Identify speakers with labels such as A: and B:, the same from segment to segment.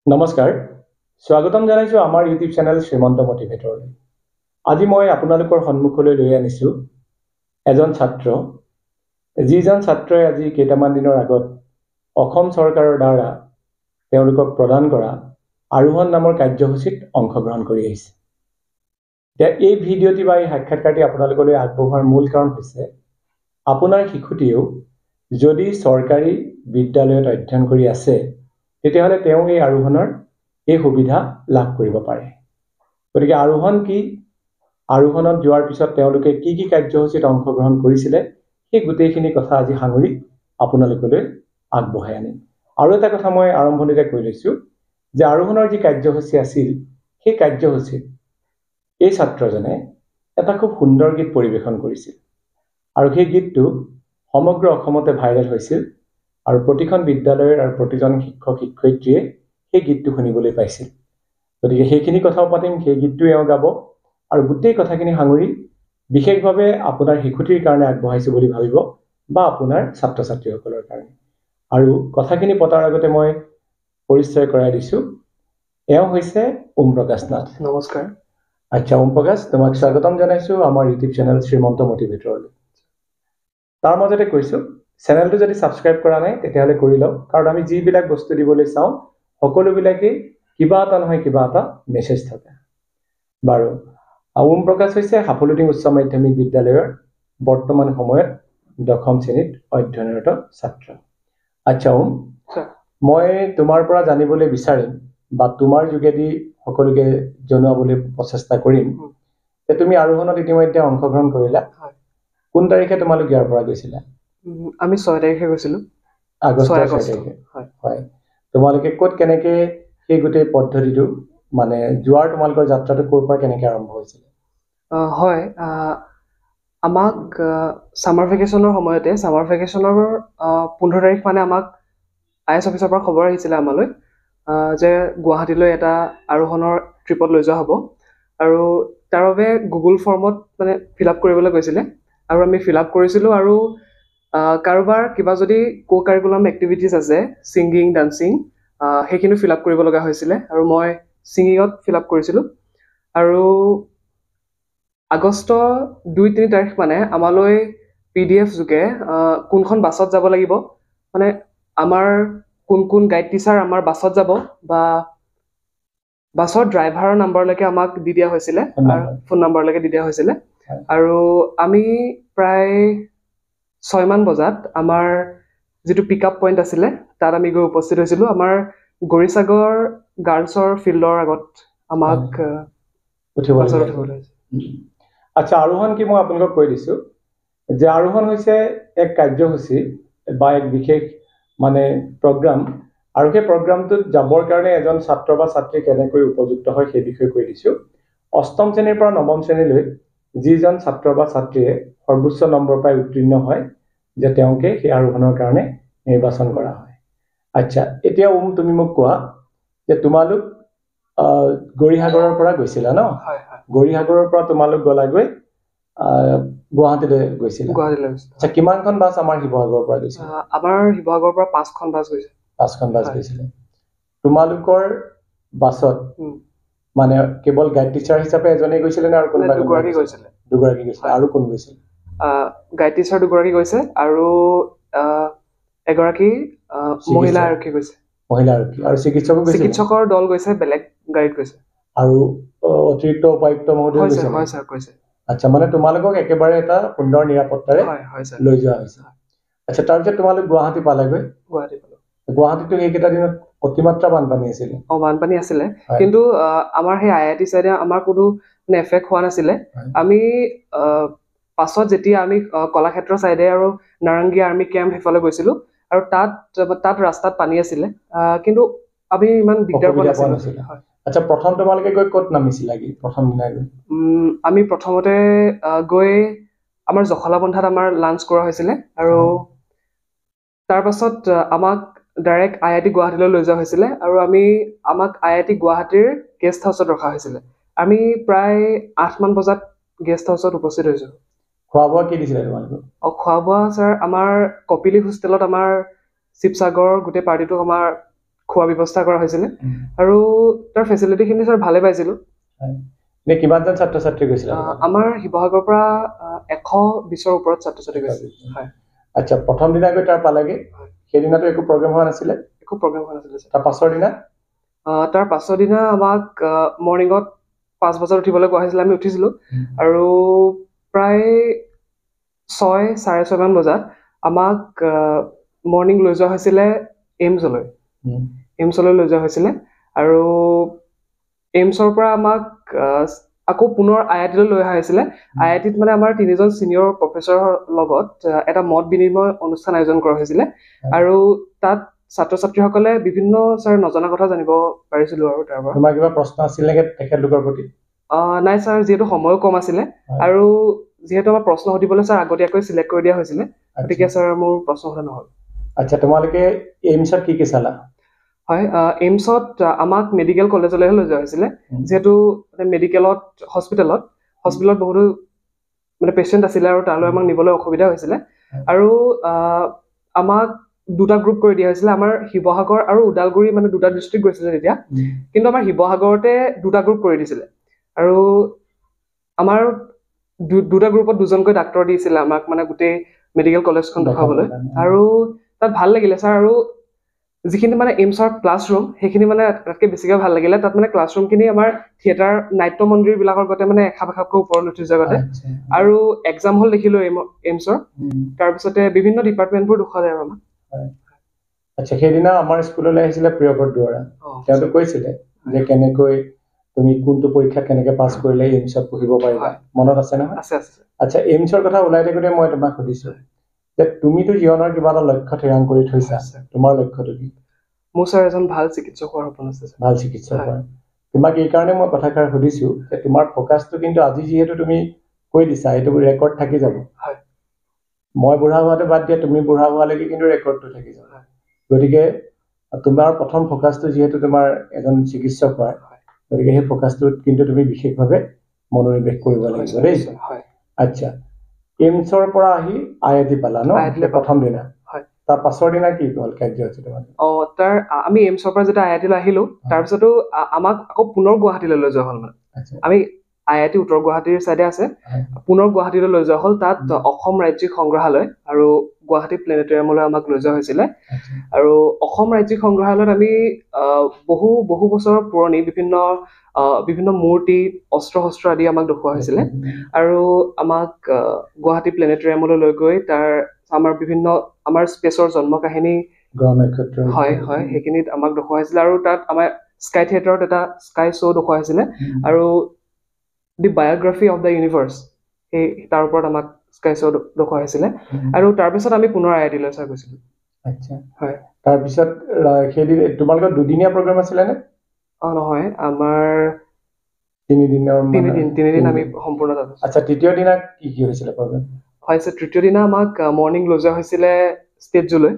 A: নমস্কাৰ স্বাগতম জনাইছো আমাৰ ইউটিউব চেনেল শ্ৰীমন্ত মোটিভেটৰলৈ আজি মই আপোনালোকৰ সন্মুখলৈ লৈ আনিছো এজন ছাত্ৰ যিজন ছাত্ৰই আজি কেইটামান দিনৰ আগত অসম চৰকাৰৰ দ্বাৰা তেওঁলোকক প্ৰদান কৰা আৰোহণ নামৰ কাৰ্যসূচীত অংশগ্ৰহণ কৰি আহিছে এই ভিডিঅ'টি বা এই সাক্ষাৎকাৰটি আপোনালোকলৈ আগবঢ়োৱাৰ মূল কাৰণ হৈছে আপোনাৰ শিশুটিও যদি চৰকাৰী বিদ্যালয়ত অধ্যয়ন কৰি আছে তেতিয়াহলে তেওঁ এই আৰোহণৰ এই সুবিধা লাভ কৰিব পাৰে গতিকে আৰোহণ কি আৰোহণত যোৱাৰ পিছত তেওঁলোকে কি কি কাৰ্যসূচীত অংশগ্ৰহণ কৰিছিলে সেই গোটেইখিনি কথা আজি সাঙুৰি আপোনালোকলৈ আগবঢ়াই আনিম আৰু এটা কথা মই আৰম্ভণিতে কৈ লৈছো যে আৰোহণৰ যি কাৰ্যসূচী আছিল সেই কাৰ্যসূচীত এই ছাত্ৰজনে এটা খুব সুন্দৰ গীত পৰিৱেশন কৰিছিল আৰু সেই গীতটো সমগ্ৰ অসমতে ভাইৰেল হৈছিল আৰু প্ৰতিখন বিদ্যালয়ৰ আৰু প্ৰতিজন শিক্ষক শিক্ষয়িত্ৰীয়ে সেই গীতটো শুনিবলৈ পাইছিল গতিকে সেইখিনি কথাও পাতিম সেই গীতটো এওঁ গাব আৰু গোটেই কথাখিনি সাঙুৰি বিশেষভাৱে আপোনাৰ শিশুটিৰ কাৰণে আগবঢ়াইছো বুলি ভাবিব বা আপোনাৰ ছাত্ৰ ছাত্ৰীসকলৰ কাৰণে আৰু কথাখিনি পতাৰ আগতে মই পৰিচয় কৰাই দিছো এওঁ হৈছে ওম প্ৰকাশ নাথ
B: নমস্কাৰ
A: আচ্ছা ওম প্ৰকাশ তোমাক স্বাগতম জনাইছো আমাৰ ইউটিউব চেনেল শ্ৰীমন্ত মোটিভেটৰলৈ তাৰ মাজতে কৈছো চেনেলটো যদি সাবস্ক্ৰাইব কৰা নাই তেতিয়াহলে কৰি লওক কাৰণ আমি যিবিলাক বস্তু দিবলৈ চাও সকলোবিলাকে কিবা এটা নহয় কিবা এটা মেছেজ থাকে বাৰু ওম প্ৰকাশ হৈছে হাফলুটিং উচ্চ মাধ্যমিক বিদ্যালয়ৰ বৰ্তমান সময়ত 10ম শ্ৰেণীত অধ্যয়নৰত ছাত্ৰ আচ্ছা ওম মই তোমাৰ পৰা জানিবলৈ বিচাৰিম বা তোমাৰ যোগেদি সকলোকে জনাবলৈ প্ৰচেষ্টা কৰিম যে তুমি আৰোহণত ইতিমধ্যে অংশগ্ৰহণ কৰিলা কোন তাৰিখে তোমালোক ইয়াৰ পৰা গৈছিলা
B: আমি 6 তাৰিখে গৈছিলো
A: আগষ্টৰ 6 তাৰিখে হয় তোমালোকে ক'ত কেনেকে সেই গোটেই পদ্ধতিটো মানে যোৱাৰ তোমালোকৰ যাত্ৰাটো ক'ৰ পৰা কেনেকে আৰম্ভ হৈছিল
B: হয় আমাক সামাৰ ভেকেশনৰ সময়তে সামাৰ ভেকেশনৰ 15 তাৰিখ মানে আমাক আইএছ অফিচৰ পৰা খবৰ আহিছিল আমালৈ যে গুৱাহাটীলৈ এটা আৰোহণৰ ট্ৰিপত লৈ যোৱা হ'ব আৰু তাৰ বাবে গুগল ফৰ্মত মানে ফিল আপ কৰিবলৈ কৈছিলে আৰু আমি ফিল আপ কৰিছিলো আৰু কাৰোবাৰ কিবা যদি কো কাৰিকুলাম এক্টিভিটিজ আছে সিংগিং ডান্সিং সেইখিনি ফিল আপ কৰিব লগা হৈছিলে আৰু মই সিংগিঙত ফিল আপ কৰিছিলো আৰু আগষ্ট 2-3 তাৰিখ মানে আমালৈ PDF যোগে কোনখন বাছত যাব লাগিব মানে আমাৰ কোন কোন গাইড টিচাৰ আমাৰ বাছত যাব বা বাছৰ ড্ৰাইভাৰৰ নাম্বাৰলৈকে আমাক দি দিয়া হৈছিলে আৰু ফোন নাম্বাৰলৈকে দি দিয়া হৈছিলে আৰু আমি প্ৰায় 6 মান বজাত আমাৰ যেটো পিকআপ পইণ্ট আছিলে তাত আমি গৈ উপস্থিত হৈছিলো আমাৰ গৰিসাগৰ গাৰ্লছৰ ফিল্ডৰ আগত আমাক
A: উঠিবলৈ আচ্ছা আৰোহণ কি মই আপোনালোকক কৈ দিছো যে আৰোহণ হৈছে এক কাৰ্যসূচী বা এক বিশেষ মানে প্ৰগ্ৰাম আৰু সেই প্ৰগ্ৰামটোত যাবৰ কাৰণে এজন ছাত্ৰ বা ছাত্ৰী কেনেকৈ উপযুক্ত হয় সেই বিষয়ে কৈ দিছো অষ্টম শ্ৰেণীৰ পৰা নৱম শ্ৰেণীলৈ যিজন ছাত্ৰ বা ছাত্ৰীয়ে সৰ্বোচ্চ নম্বৰ পাই উত্তীৰ্ণ হয় যে তেওঁকে সেই আৰোহণৰ কাৰণে নিৰ্বাচন কৰা হয় আচ্ছা এতিয়া তুমি মোক কোৱা যে তোমালোক গৰিসাগৰৰ পৰা গৈছিলা ন গৰিসাগৰৰ পৰা তোমালোক গলাগৈ গুৱাহাটীলৈ গৈছিলা আচ্ছা কিমানখন বাছ আমাৰ শিৱসাগৰৰ পৰা গৈছিল
B: আমাৰ শিৱসাগৰৰ পৰা 5খন বাছ গৈছে
A: 5খন বাছ গৈছিলে তোমালোকৰ বাছত মানে কেৱল গাইড টিচাৰ হিচাপে এজনে গৈছিলে নে আৰু কোনোবা
B: দুগৰাকী গৈছিলে
A: আৰু কোন গৈছিল
B: গাইড টিচাৰ দুগৰাকী গৈছে আৰু এগৰাকী মহিলা আৰক্ষী গৈছে
A: আৰু
B: চিকিৎসকৰ দল গৈছে বেলেগ গাড়ীত গৈছে
A: আৰু অতিৰিক্ত উপায়ুক্ত মহোদয় গৈছে
B: হয় স্যাৰ কৈছে
A: আচ্ছা মানে তোমালোকক একেবাৰে এটা সুন্দৰ নিৰাপত্তাৰে লৈ যোৱা হৈছে আচ্ছা তাৰপিছত তোমালোক গুৱাহাটী পালাগৈ গুৱাহাটীতো এইকেইটা দিনত অতিমাত্ৰা বানপানী আছিল
B: বানপানী আছিলে কিন্তু আমাৰ সেই আইআইটি সাইডে আমাৰ কোনো এফেক্ট হোৱা নাছিলে আমি পাছত যেতিয়া আমি কলাক্ষেত্ৰ সাইডে আৰু নাৰংগী আৰ্মি কেম্প হেফালে গৈছিলো আৰু তাত ৰাস্তাত পানী আছিল কিন্তু আমি ইমান দিগদাৰ পোৱা নাছিলো
A: আচ্ছা প্ৰথম তোমালোকে গৈ ক'ত নামিছিল লাগি প্ৰথম দিনা গৈ
B: আমি প্ৰথমতে গৈ আমাৰ জখলাবন্ধাত আমাৰ লাঞ্চ কৰা হৈছিল আৰু তাৰ পাছত আমাক ডাইৰেক্ট আইআইটি গুৱাহাটীলৈ লৈ যোৱা হৈছিল আৰু আমাক আইআইটি গুৱাহাটীৰ গেষ্ট হাউচত ৰখা হৈছিল আমি প্ৰায় 8 মান বজাত গেষ্ট হাউচত উপস্থিত হৈছো
A: খোৱা বোৱা কি দিছিলে তোমালোকক
B: খোৱা বোৱা স্যাৰ আমাৰ কপিলি হোষ্টেলত আমাৰ শিৱসাগৰ গোটেই পাৰ্টিটো আমাৰ খোৱা ব্যৱস্থা কৰা হৈছিলে আৰু তাৰ ফেচিলিটিখিনি ছাৰ ভালে পাইছিলোঁ
A: নে কিমানজন ছাত্ৰ ছাত্ৰী গৈছিল
B: আমাৰ শিৱসাগৰৰ পৰা 120ৰ ওপৰত ছাত্ৰ ছাত্ৰী গৈছিল হয়
A: আচ্ছা প্ৰথম দিনা গৈ তাৰ পালেগে সেইদিনাতো একো প্ৰগ্ৰেম হোৱা নাছিলে
B: একো প্ৰগ্ৰেম হোৱা নাছিলে
A: তাৰ পাছৰ দিনা
B: আমাক মৰ্ণিঙত 5 বজাত উঠিবলৈ কোৱা হৈছিলে আমি উঠিছিলোঁ আৰু প্ৰায় 6:30 মান বজাত আমাক মৰ্ণিং লৈ যোৱা হৈছিলে এইমছলৈ লৈ যোৱা হৈছিলে আৰু এইমছৰ পৰা আমাক আকৌ পুনৰ IIT লৈ অহা হৈছিলে IITত মানে আমাৰ 3জন ছিনিয়ৰ প্ৰফেচৰৰ লগত এটা মত বিনিময় অনুষ্ঠান আয়োজন কৰা হৈছিলে আৰু তাত ছাত্ৰ ছাত্ৰীসকলে বিভিন্ন ছাৰ নজনা কথা জানিব পাৰিছিলোঁ আৰু তাৰ পৰা
A: তোমাৰ কিবা প্ৰশ্ন আছিল নেকি তেখেতলোকৰ প্ৰতি
B: নাই ছাৰ যিহেতু সময়ো কম আছিলে আৰু যিহেতু আমাৰ প্ৰশ্ন সুধিবলৈ ছাৰ আগতীয়াকৈ চিলেক্ট কৰি দিয়া হৈছিলে গতিকে ছাৰ মোৰ প্ৰশ্ন সোধা নহ'ল
A: আচ্ছা তোমালোকে এইমছত কি চালা
B: হয় এইমছত আমাক মেডিকেল কলেজলৈ লৈ যোৱা হৈছিলে যেহেতু মেডিকেলত হস্পিটেলত বহুতো মানে পেচেণ্ট আছিলে আৰু তালৈ আমাক নিবলৈ অসুবিধা হৈছিলে আৰু আমাক দুটা গ্ৰুপ কৰি দিয়া হৈছিলে আমাৰ শিৱসাগৰ আৰু ওদালগুৰি মানে দুটা ডিষ্ট্ৰিক্ট গৈছিলে তেতিয়া কিন্তু আমাৰ শিৱসাগৰতে দুটা গ্ৰুপ কৰি দিছিলে আৰু আমাৰ দুটা গ্ৰুপত দুজনকৈ ডাক্তৰ দিছিলে আমাক মানে গোটেই মেডিকেল কলেজখন দেখাবলৈ আৰু তাত ভাল লাগিলে ছাৰ আৰু যিখিনি মানে এইমছৰ ক্লাছৰুম সেইখিনি মানে তাতকৈ বেছিকৈ ভাল লাগিলে তাত মানে ক্লাছৰুমখিনি আমাৰ থিয়েটাৰ নাট্য মন্দিৰবিলাকৰ গতে মানে এখাপ এখাপকৈ ওপৰলৈ উঠি যোৱা গতে আৰু এক্সাম হল দেখিলোঁ এইমছৰ তাৰপিছতে বিভিন্ন ডিপাৰ্টমেণ্টবোৰ দেখুৱালে আৰু আমাক
A: আচ্ছা সেইদিনা আমাৰ স্কুললৈ আহিছিলে প্ৰিয়ব্ৰত দুৱৰা তেওঁতো কৈছিলে যে কেনেকৈ তুমি কোনটো পৰীক্ষাত কেনেকৈ পাছ কৰিলে এইমছত পঢ়িব পাৰিবা মনত আছে নহয় আচ্ছা এইমছৰ কথা ওলাই থাকোঁতে মই তোমাক সুধিছোঁ যে তুমিতো জীৱনৰ কিবা এটা লক্ষ্য থিৰাং কৰি থৈছা তোমাৰ লক্ষ্যটো কি
B: মোৰ ছাৰ এজন ভাল চিকিৎসক হোৱাৰ সপোন আছে
A: ভাল চিকিৎসক হোৱাৰ তোমাক এই কাৰণে মই কথাষাৰ সুধিছোঁ যে তোমাৰ ফ'কাছটো কিন্তু আজি যিহেতু তুমি কৈ দিছা এইটো ৰেকৰ্ড থাকি যাব মই বুঢ়া হোৱাটো বাদ দিয়া তুমি বুঢ়া হোৱালৈকে কিন্তু ৰেকৰ্ডটো থাকি যাব গতিকে তোমাৰ প্ৰথম ফ'কাছটো যিহেতু তোমাৰ এজন চিকিৎসক হোৱাৰ গতিকে সেই ফ'কাছটোত কিন্তু তুমি বিশেষভাৱে মনোনিৱেশ কৰিব লাগিব দেই আচ্ছা এইমছৰ পৰা আহি IIT পালা ন প্ৰথম দিনা তাৰ পাছৰ দিনা কি হ'ল কাৰ্যসূচী তোমাৰ
B: তাৰ আমি এইমছৰ পৰা যেতিয়া IITলৈ আহিলোঁ তাৰপিছতো আমাক আকৌ পুনৰ গুৱাহাটীলৈ লৈ যোৱা হ'ল মানে আমি IIT উত্তৰ গুৱাহাটীৰ চাইডে আছে পুনৰ গুৱাহাটীলৈ লৈ যোৱা হ'ল তাত অসম ৰাজ্যিক সংগ্ৰহালয় আৰু গুৱাহাটী প্লেনেটৰিয়ামলৈ আমাক লৈ যোৱা হৈছিলে আৰু অসম ৰাজ্যিক সংগ্ৰহালয়ত আমি বহু বছৰৰ পুৰণি বিভিন্ন মূৰ্তি অস্ত্ৰ শস্ত্ৰ আদি আমাক দেখুওৱা হৈছিলে আৰু আমাক গুৱাহাটী প্লেনেটৰিয়ামলৈ লৈ গৈ তাৰ আমাৰ স্পেচৰ জন্ম কাহিনী হয় সেইখিনিত আমাক দেখুওৱা হৈছিলে আৰু তাত আমাৰ স্কাই থিয়েটাৰত এটা স্কাই শ্ব' দেখুওৱা হৈছিলে আৰু দি বায়'গ্ৰাফি অফ দ্য ইউনিভাৰ্ছ সেই তাৰ ওপৰত আমাক স্কাই শ্ব' দেখুওৱা হৈছিলে আৰু তাৰপিছত আমি পুনৰ IITলৈ ছাৰ গৈছিলোঁ
A: আচ্ছা হয় তাৰপিছত সেইদিন তোমালোকৰ দুদিনীয়া প্ৰগ্ৰেম আছিলে নে
B: নহয় আমাৰ
A: 3 দিন
B: আমি সম্পূৰ্ণ
A: আচ্ছা তৃতীয় দিনা কি হৈছিলে প্ৰগ্ৰেম
B: হয় ছাৰ তৃতীয় দিনা আমাক মৰ্ণিং লৈ যোৱা হৈছিলে ষ্টেট জুলৈ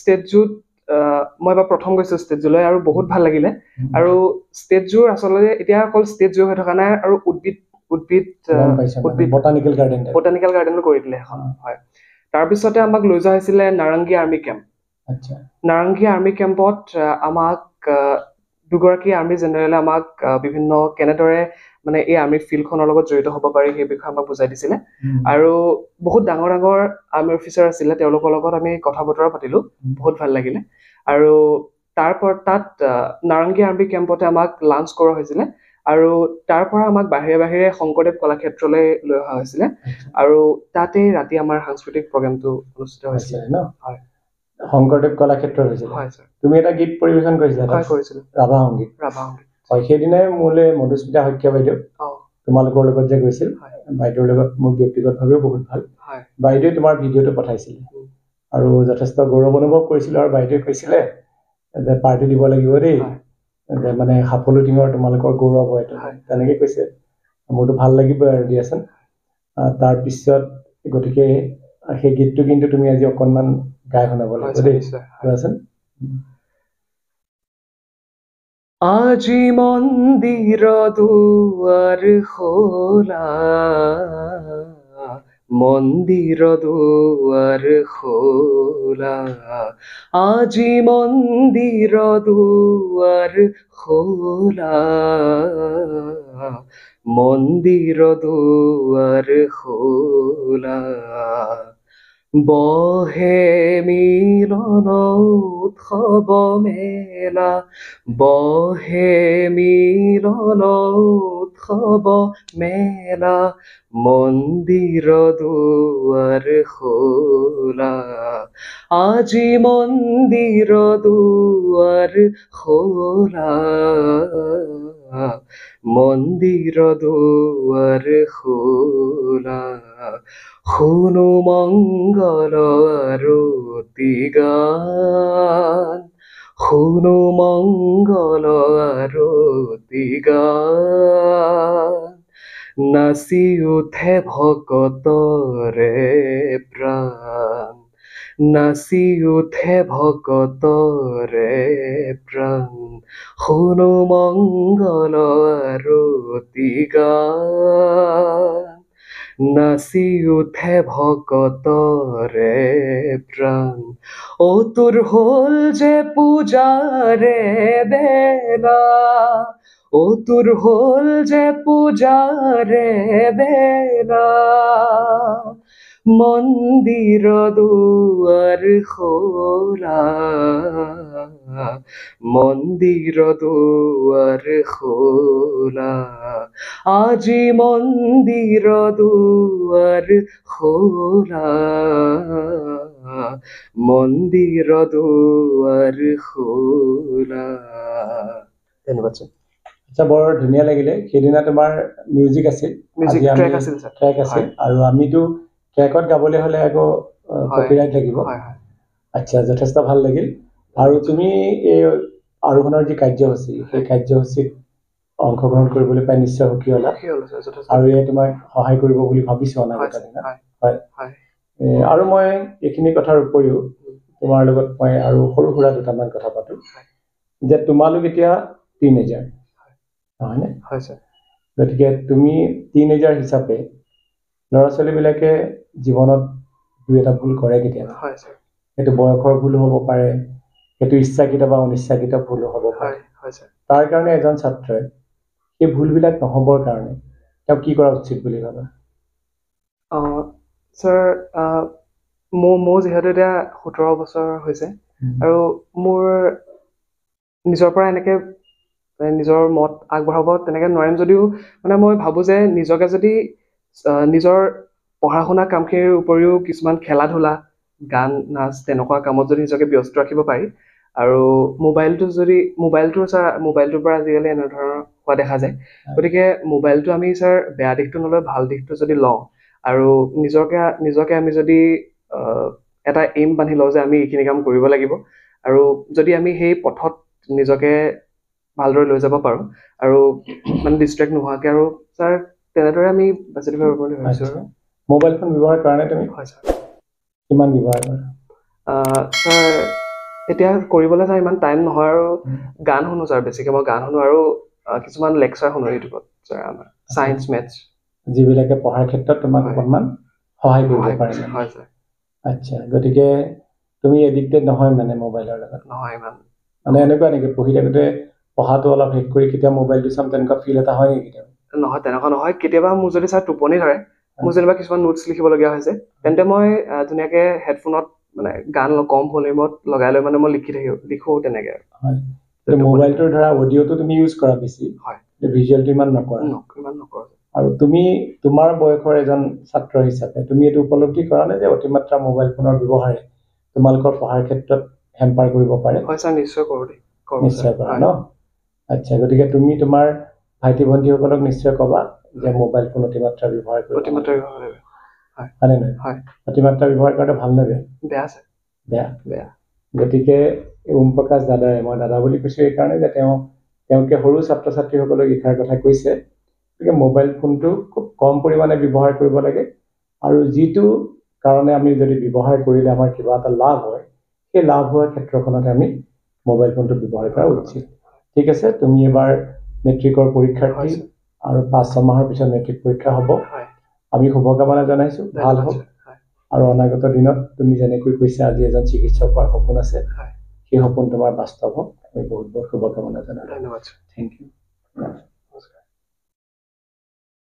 B: ষ্টেট জুত মই এবাৰ প্ৰথম গৈছোঁ ষ্টেট জুলৈ আৰু বহুত ভাল লাগিলে আৰু ষ্টেট জুৰ আচলতে এতিয়া অকল ষ্টেট জু হৈ থকা নাই আৰু উদ্ভিদ বটানিকেল গাৰ্ডেনো কৰি দিলে এখন হয় তাৰপিছতে আমাক লৈ যোৱা হৈছিলে নাৰেংগী আৰ্মি কেম্প নাৰেংগী আৰ্মি কেম্পত আমাক দুগৰাকী আৰ্মি জেনেৰেলে আমাক বিভিন্ন কেনেদৰে মানে এই আৰ্মি ফিল্ডখনৰ লগত জড়িত হ'ব পাৰি সেই বিষয়ে আমাক বুজাই দিছিলে আৰু বহুত ডাঙৰ আৰ্মি অফিচাৰ আছিলে তেওঁলোকৰ লগত আমি কথা বতৰা পাতিলোঁ বহুত ভাল লাগিলে আৰু তাত নাৰেংগী আৰ্মি কেম্পতে আমাক লাঞ্চ কৰা হৈছিলে আৰু তাৰ পৰা আমাক বাহিৰে শংকৰদেৱ কলাক্ষেত্ৰলৈ লৈ অহা হৈছিলে আৰু তাতে ৰাতি আমাৰ সাংস্কৃতিক প্ৰগ্ৰেমটো অনুষ্ঠিত হৈছিলে
A: ন হয় শংকৰদেৱ কলাক্ষেত্ৰত হৈছিল হয় ছাৰ তুমি এটা গীত পৰিৱেশন কৰিছিলা
B: হয় কৰিছিলোঁ
A: ৰাভা সংগীত হয় সেইদিনাই মোলৈ মধুস্মিতা শইকীয়া বাইদেউ তোমালোকৰ লগত যে গৈছিল বাইদেউৰ লগত মোৰ ব্যক্তিগতভাৱেও বহুত ভাল বাইদেৱে তোমাৰ ভিডিঅ'টো পঠাইছিলে আৰু যথেষ্ট গৌৰৱ অনুভৱ কৰিছিলোঁ আৰু বাইদেৱে কৈছিলে যে পাৰ্টি দিব লাগিব দেই যে মানে সাফল্য টিমৰ তোমালোকৰ গৌৰৱ হয় তেনেকৈ কৈছে মোৰতো ভাল লাগিবই আৰু দিয়াচোন তাৰপিছত গতিকে সেই গীতটো কিন্তু তুমি আজি অকণমান গাই শুনাব লাগিব দেই কোৱাচোন
B: আজি মন্দিৰ দুৱাৰ খোলা মন্দিৰ দুৱাৰ খোলা আজি মন্দিৰ দুৱাৰ খোলা মন্দিৰ দুৱাৰ খোলা বহে মিলন উৎসৱ মেলা বহে মিলন উৎসৱ মেলা মন্দিৰ দুৱাৰ খোলা আজি মন্দিৰ দুৱাৰ খোলা মন্দিৰ দুৱাৰ খোলা শুনো মংগল আৰতি গান শুনো মংগল আৰতি গান নাচি উঠে ভকতৰে প্ৰাণ নাচি উঠে ভকতৰে প্ৰাণ শুনো মংগল আৰতি গান নাচি উঠে ভকতৰে প্ৰাণ অ তোৰ হ'ল যে পূজাৰে বেলা অ তোৰ হ'ল যে পূজাৰে বেলা মন্দিৰ দুৱাৰ খোলা মন্দিৰ দুৱাৰ খোলা আজি মন্দিৰ দুৱাৰ খোলা মন্দিৰ দুৱাৰ খোলা ধন্যবাদ স্যাৰ
A: আচ্ছা বৰ ধুনীয়া লাগিলে সেইদিনা তোমাৰ মিউজিক আছিল
B: মিউজিক
A: আজি আমি
B: ট্ৰেক আছিল স্যাৰ
A: ট্ৰেক আছিল
B: হয়।
A: আৰু আমিতো ট্ৰেকত গাবলৈ হ'লে আকৌ
B: হয়।
A: কপিৰাইট লাগিব
B: হয় হয়
A: আচ্ছা যথেষ্ট ভাল লাগিল আৰু তুমি এই আৰোহণৰ যি কাৰ্যসূচী সেই কাৰ্যসূচীত অংশগ্ৰহণ কৰিবলৈ পাই নিশ্চয় সুখী হ'লা
B: কি হ'ল স্যাৰ যথেষ্ট
A: আৰু এয়ে তোমাক সহায় কৰিব বুলি ভাবিছো
B: হয়
A: অনাগত
B: স্যাৰ
A: দিনত
B: হয়
A: হয়
B: হয়
A: আৰু মই এইখিনি কথাৰ উপৰিও তোমাৰ লগত মই আৰু সৰু সুৰা দুটামান কথা পাতো যে তোমালোক এতিয়া টিনেজাৰ নহয়নে
B: হয় স্যাৰ
A: গতিকে তুমি টিনেজাৰ হিচাপে ল'ৰা ছোৱালীবিলাকে জীৱনত দুই এটা ভুল কৰে কেতিয়াবা
B: হয় স্যাৰ
A: সেইটো বয়সৰ ভুল হ'ব পাৰে সেইটো ইচ্ছাকৃত বা অনিচ্ছাকৃত ভুল হ'ব পাৰে
B: হয় হয় স্যাৰ
A: তাৰ কাৰণে এজন ছাত্ৰই সেই ভুলবিলাক নহ'বৰ কাৰণে তেওঁ কি কৰা উচিত বুলি ভাবা
B: স্যাৰ মোৰ যিহেতু এতিয়া 17 বছৰ হৈছে আৰু মোৰ নিজৰ পৰা এনেকে নিজৰ মত আগবঢ়াব তেনেকে নোৱাৰিম যদিও মানে মই ভাবো যে নিজকে যদি নিজৰ পঢ়া শুনা কামখিনিৰ উপৰিও কিছুমান খেলা ধূলা গান নাচ তেনেকুৱা কামত যদি নিজকে ব্যস্ত ৰাখিব পাৰি আৰু মোবাইলটোৰ পৰা আজিকালি এনেধৰণৰ হোৱা দেখা যায় গতিকে মোবাইলটো আমি স্যাৰ বেয়া দিশটো নলৈ ভাল দিশটো যদি লওঁ আৰু নিজকে আমি যদি এটা এইম বান্ধি লওঁ যে আমি এইখিনি কাম কৰিব লাগিব আৰু যদি আমি সেই পথত নিজকে ভালদৰে লৈ যাব পাৰো আৰু মানে ডিষ্ট্ৰেক্ট নোহোৱাকে আৰু স্যাৰ তেনেদৰে আমি বাছি দিব পাৰোঁ বুলি ভাবিছোঁ আৰু
A: মোবাইল ফোন ব্যৱহাৰ কৰা নাই তুমি
B: হয় স্যাৰ
A: কিমান ব্যৱহাৰ কৰা
B: স্যাৰ এতিয়া কৰিবলৈ স্যাৰ ইমান টাইম নহয় আৰু গান শুনো স্যাৰ বেছিকে মই গান শুনো আৰু কিছুমান লেকচাৰ শুনো ইউটিউবত স্যাৰ আমাৰ ছায়েন্স মেথছ
A: যিবিলাকে পঢ়াৰ ক্ষেত্ৰত তোমাক
B: হয়।
A: অকণমান সহায় কৰিব
B: হয়
A: পাৰে
B: হয় স্যাৰ
A: আচ্ছা গতিকে তুমি এডিক্টেড নহয় মানে মোবাইলৰ লগত
B: নহয় ইমান
A: মানে এনেকুৱা নেকি পঢ়ি থাকোঁতে পঢ়াটো অলপ শেষ কৰি কেতিয়া মোবাইলটো চাম তেনেকুৱা ফিল এটা হয় নেকি
B: নহয় তেনেকুৱা নহয় কেতিয়াবা মোৰ যদি স্যাৰ টোপনি ধৰে মোৰ যেনিবা কিছুমান নোটছ লিখিবলগীয়া হৈছে তেন্তে মই ধুনীয়াকে হেডফোনত মানে গান কম ভলিউমত লগাই লৈ মানে মই লিখো তেনেকে
A: হয় মোবাইলটোৰ ধৰা অডিঅ'টো তুমি ইউজ কৰা বেছি
B: হয়
A: ভিজুৱেলটো ইমান নকৰা
B: ইমান নকৰোঁ
A: আৰু তুমি তোমাৰ বয়সৰ এজন ছাত্ৰ হিচাপে তুমি এইটো উপলব্ধি কৰা নে যে অতিমাত্ৰা মোবাইল ফোনৰ ব্যৱহাৰে তোমালোকৰ পঢ়াৰ ক্ষেত্ৰত হেম্পাৰ কৰিব পাৰে
B: হয় স্যাৰ নিশ্চয় কৰোঁ
A: নিশ্চয় কৰা ন আচ্ছা গতিকে তুমি তোমাৰ ভাইটি ভণ্টিসকলক নিশ্চয় ক'বা যে মোবাইল ফোন অতিমাত্ৰা ব্যৱহাৰ কৰিব হয়নে নহয় অতিমাত্ৰা ব্যৱহাৰ কৰাটো ভাল নে বেয়া বেয়া গতিকে ওম প্ৰকাশ দাদাই মই দাদা বুলি কৈছোঁ এইকাৰণে যে তেওঁলোকে সৰু ছাত্ৰ ছাত্ৰীসকলক লিখাৰ কথা কৈছে গতিকে মোবাইল ফোনটো খুব কম পৰিমাণে ব্যৱহাৰ কৰিব লাগে আৰু যিটো কাৰণে আমি যদি ব্যৱহাৰ কৰিলে আমাৰ কিবা এটা লাভ হয় সেই লাভ হোৱাৰ ক্ষেত্ৰখনত আমি মোবাইল ফোনটো ব্যৱহাৰ কৰা উচিত ঠিক আছে তুমি এবাৰ মেট্ৰিকৰ পৰীক্ষাৰ্থী আৰু 5-6 মাহৰ পিছত মেট্ৰিক পৰীক্ষা হ'ব আমি শুভকামনা জনাইছোঁ ভাল হওক
B: হয়
A: আৰু অনাগত দিনত তুমি যেনেকৈ কৈছা আজি এজন চিকিৎসক হোৱাৰ সপোন আছে
B: হয়
A: সেই সপোন তোমাৰ বাস্তৱ হওক আমি বহুত বহুত শুভকামনা জনালোঁ
B: ধন্যবাদ
A: থেংক ইউ